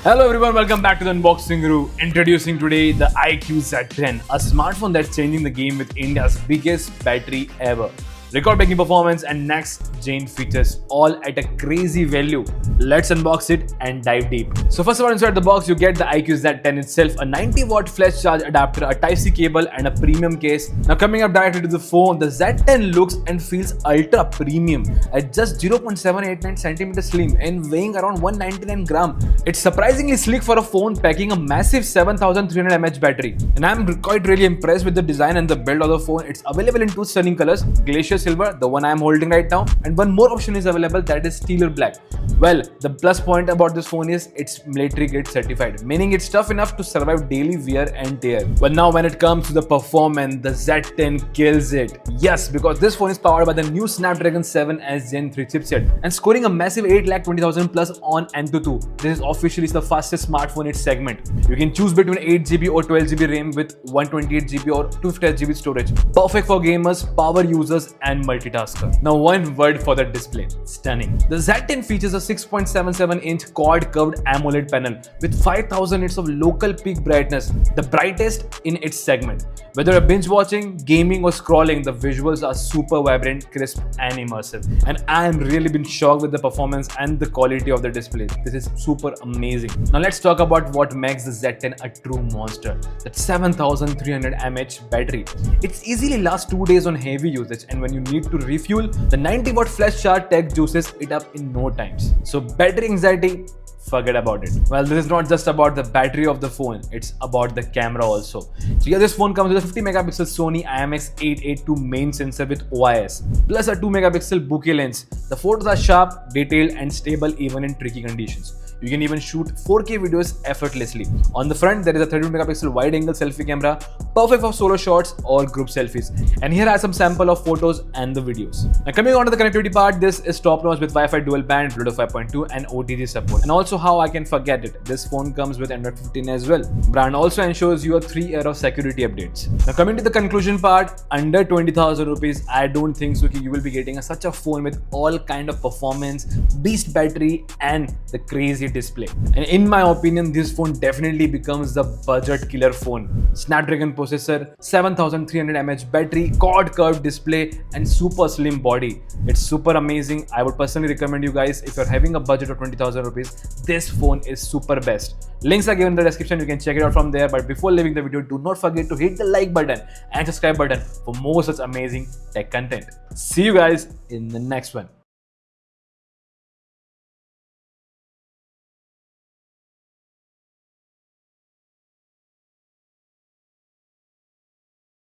Hello everyone, welcome back to the unboxing guru. Introducing today the Iqoo Z10, a smartphone that's changing the game with India's biggest battery ever. Record-breaking performance and next-gen features, all at a crazy value. Let's unbox it and dive deep. So first of all, inside the box, you get the Iqoo Z10 itself, a 90-watt flash charge adapter, a Type-C cable, and a premium case. Now coming up directly to the phone, the Z10 looks and feels ultra premium at just 0.789 centimeters slim and weighing around 199 grams. It's surprisingly sleek for a phone packing a massive 7300 mAh battery. And I'm quite really impressed with the design and the build of the phone. It's available in two stunning colors, Glacier Silver, the one I am holding right now, and one more option is available, that is Steel or Black. Well, the plus point about this phone is it's military grade certified, meaning it's tough enough to survive daily wear and tear. But now when it comes to the performance, the Z10 kills it. Yes, because this phone is powered by the new Snapdragon 7S Gen 3 chipset and scoring a massive 8,20,000 plus on Antutu. This is officially the fastest smartphone in its segment. You can choose between 8GB or 12GB RAM with 128GB or 256GB storage. Perfect for gamers, power users and multitasker. Now one word for the display, stunning. The Z10 features a 6.77-inch quad-curved AMOLED panel with 5000 nits of local peak brightness, the brightest in its segment. Whether you're binge watching, gaming or scrolling, the visuals are super vibrant, crisp and immersive. And I am really been shocked with the performance and the quality of the display. This is super amazing. Now let's talk about what makes the Z10 a true monster. That 7300 mAh battery. It easily lasts 2 days on heavy usage, and when you need to refuel, the 90-watt flash charge tech juices it up in no times. So battery anxiety, forget about it. Well, this is not just about the battery of the phone, it's about the camera also. So yeah, this phone comes with a 50 megapixel Sony IMX882 main sensor with OIS, plus a 2 megapixel bokeh lens. The photos are sharp, detailed and stable even in tricky conditions. You can even shoot 4K videos effortlessly. On the front, there is a 32 megapixel wide-angle selfie camera, perfect for solo shots or group selfies. And here are some sample of photos and the videos. Now coming on to the connectivity part, this is top-notch with Wi-Fi dual band, Bluetooth 5.2 and OTG support. And also how I can forget it, this phone comes with Android 15 as well. Brand also ensures you a 3-year of security updates. Now coming to the conclusion part, under 20,000 rupees, I don't think so you will be getting such a phone with all kind of performance, beast battery and the crazy display. And in my opinion, this phone definitely becomes the budget killer phone. Snapdragon processor, 7300 mAh battery, quad curved display and super slim body. It's super amazing. I would personally recommend you guys, if you're having a budget of 20,000 rupees, this phone is super best. Links are given in the description, you can check it out from there. But before leaving the video, do not forget to hit the like button and subscribe button for more such amazing tech content. See you guys in the next one.